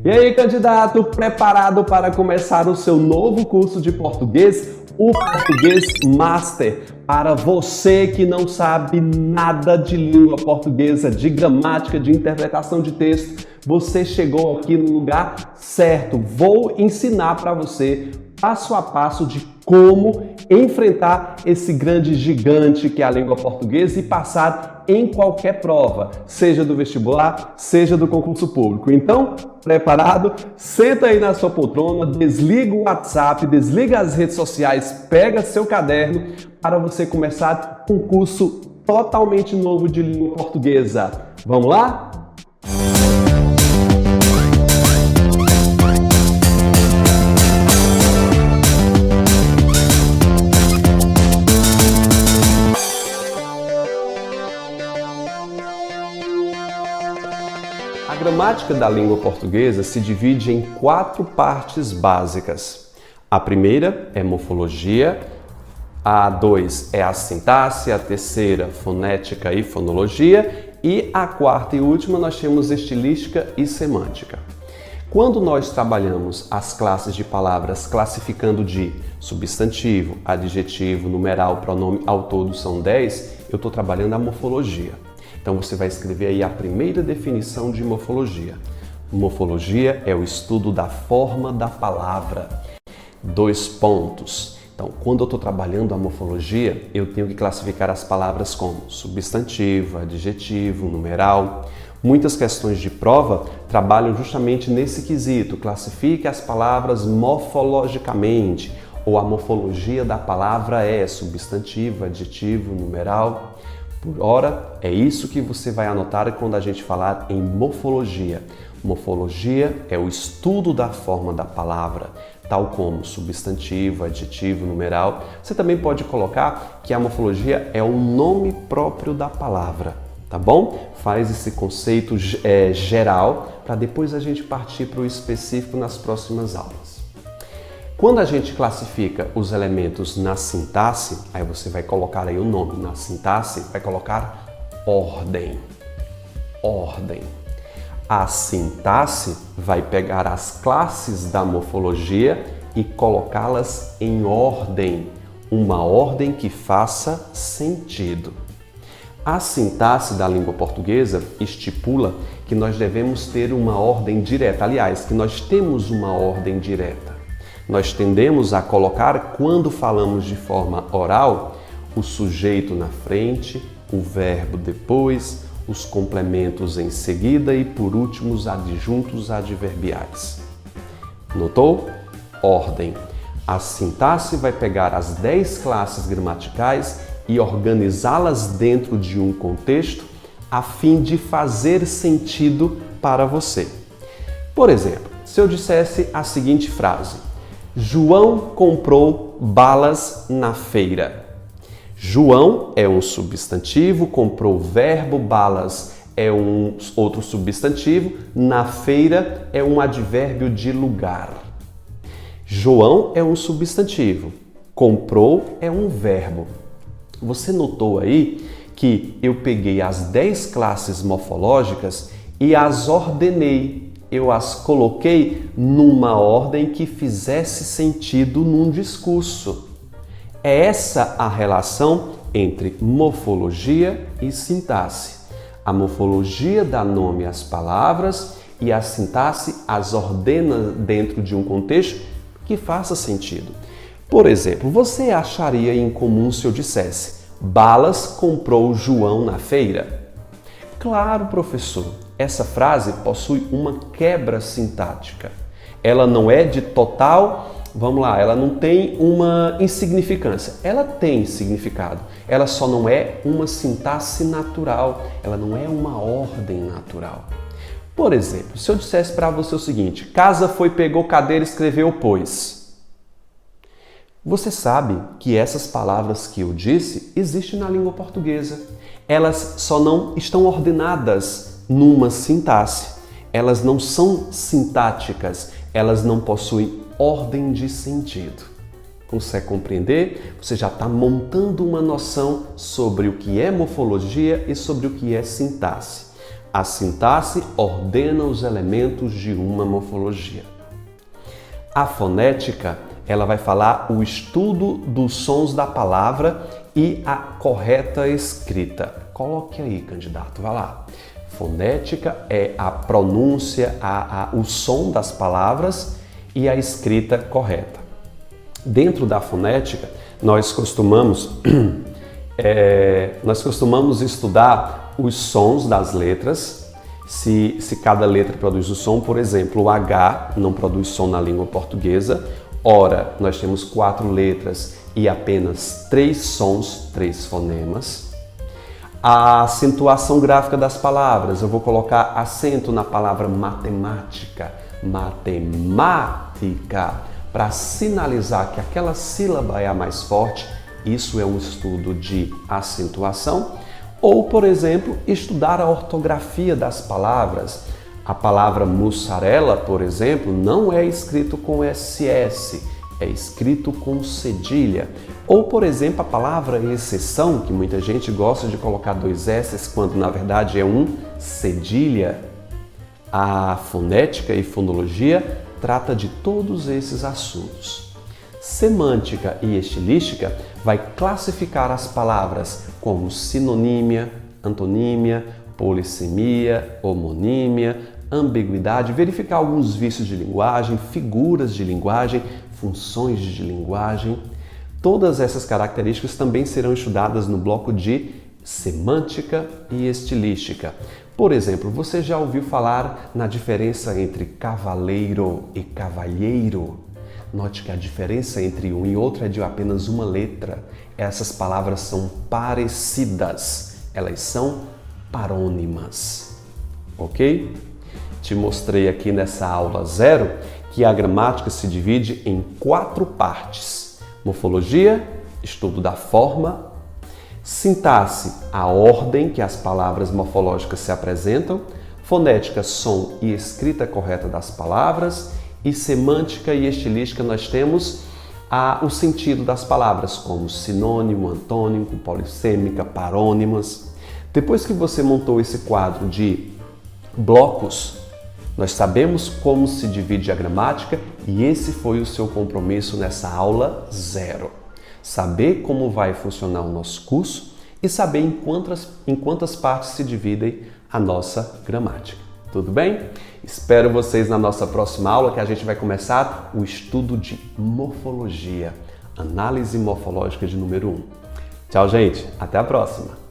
E aí, candidato, preparado para começar o seu novo curso de português, o Português Master? Para você que não sabe nada de língua portuguesa, de gramática, de interpretação de texto, você chegou aqui no lugar certo. Vou ensinar para você passo a passo de como enfrentar esse grande gigante que é a língua portuguesa e passar em qualquer prova, seja do vestibular, seja do concurso público. Então, preparado? Senta aí na sua poltrona, desliga o WhatsApp, desliga as redes sociais, pega seu caderno para você começar um curso totalmente novo de língua portuguesa. Vamos lá? A gramática da língua portuguesa se divide em 4 partes básicas. A primeira é morfologia, a 2 é a sintaxe, a terceira fonética e fonologia e a quarta e última nós temos estilística e semântica. Quando nós trabalhamos as classes de palavras classificando de substantivo, adjetivo, numeral, pronome, ao todo são 10, eu estou trabalhando a morfologia. Então você vai escrever aí a primeira definição de morfologia. Morfologia é o estudo da forma da palavra. 2 pontos. Então, quando eu estou trabalhando a morfologia, eu tenho que classificar as palavras como substantivo, adjetivo, numeral. Muitas questões de prova trabalham justamente nesse quesito. Classifique as palavras morfologicamente, ou a morfologia da palavra é substantivo, adjetivo, numeral. Por hora, é isso que você vai anotar quando a gente falar em morfologia. Morfologia é o estudo da forma da palavra, tal como substantivo, adjetivo, numeral. Você também pode colocar que a morfologia é o nome próprio da palavra, tá bom? Faz esse conceito geral para depois a gente partir para o específico nas próximas aulas. Quando a gente classifica os elementos na sintaxe, aí você vai colocar aí o nome na sintaxe, vai colocar ordem. Ordem. A sintaxe vai pegar as classes da morfologia e colocá-las em ordem, uma ordem que faça sentido. A sintaxe da língua portuguesa estipula que nós devemos ter uma ordem direta, aliás, que nós temos uma ordem direta. Nós tendemos a colocar, quando falamos de forma oral, o sujeito na frente, o verbo depois, os complementos em seguida e, por último, os adjuntos adverbiais. Notou? Ordem. A sintaxe vai pegar as 10 classes gramaticais e organizá-las dentro de um contexto a fim de fazer sentido para você. Por exemplo, se eu dissesse a seguinte frase: João comprou balas na feira. João é um substantivo, comprou verbo, balas é um outro substantivo, na feira é um advérbio de lugar. João é um substantivo, comprou é um verbo. Você notou aí que eu peguei as 10 classes morfológicas e as ordenei. Eu as coloquei numa ordem que fizesse sentido num discurso. É essa a relação entre morfologia e sintaxe. A morfologia dá nome às palavras e a sintaxe as ordena dentro de um contexto que faça sentido. Por exemplo, você acharia incomum se eu dissesse: Balas comprou João na feira? Claro, professor. Essa frase possui uma quebra sintática. Ela não é de total, ela não tem uma insignificância. Ela tem significado. Ela só não é uma sintaxe natural. Ela não é uma ordem natural. Por exemplo, se eu dissesse para você o seguinte: casa foi, pegou, cadeira, escreveu, pôs. Você sabe que essas palavras que eu disse existem na língua portuguesa. Elas só não estão ordenadas numa sintaxe. Elas não são sintáticas, elas não possuem ordem de sentido. Consegue compreender? Você já está montando uma noção sobre o que é morfologia e sobre o que é sintaxe. A sintaxe ordena os elementos de uma morfologia. A fonética, ela vai falar o estudo dos sons da palavra e a correta escrita. Coloque aí, candidato, vai lá. Fonética é a pronúncia, o som das palavras e a escrita correta. Dentro da fonética, nós costumamos estudar os sons das letras, se cada letra produz o som. Por exemplo, o H não produz som na língua portuguesa. Ora, nós temos 4 letras e apenas 3 sons, 3 fonemas. A acentuação gráfica das palavras, eu vou colocar acento na palavra matemática, matemática, para sinalizar que aquela sílaba é a mais forte. Isso é um estudo de acentuação. Ou, por exemplo, estudar a ortografia das palavras. A palavra mussarela, por exemplo, não é escrito com SS, é escrito com cedilha. Ou, por exemplo, a palavra exceção, que muita gente gosta de colocar 2 S's, quando na verdade é um cedilha. A fonética e fonologia trata de todos esses assuntos. Semântica e estilística vai classificar as palavras como sinonímia, antonímia, polissemia, homonímia, ambiguidade, verificar alguns vícios de linguagem, figuras de linguagem, funções de linguagem. Todas essas características também serão estudadas no bloco de semântica e estilística. Por exemplo, você já ouviu falar na diferença entre cavaleiro e cavalheiro? Note que a diferença entre um e outro é de apenas uma letra. Essas palavras são parecidas, elas são parônimas, ok? Te mostrei aqui nessa aula 0 que a gramática se divide em 4 partes. Morfologia, estudo da forma. Sintaxe, a ordem que as palavras morfológicas se apresentam. Fonética, som e escrita correta das palavras. E semântica e estilística, nós temos o sentido das palavras, como sinônimo, antônimo, polissêmica, parônimas. Depois que você montou esse quadro de blocos, nós sabemos como se divide a gramática e esse foi o seu compromisso nessa aula 0. Saber como vai funcionar o nosso curso e saber em quantas partes se dividem a nossa gramática. Tudo bem? Espero vocês na nossa próxima aula, que a gente vai começar o estudo de morfologia, análise morfológica de número 1. Tchau, gente. Até a próxima.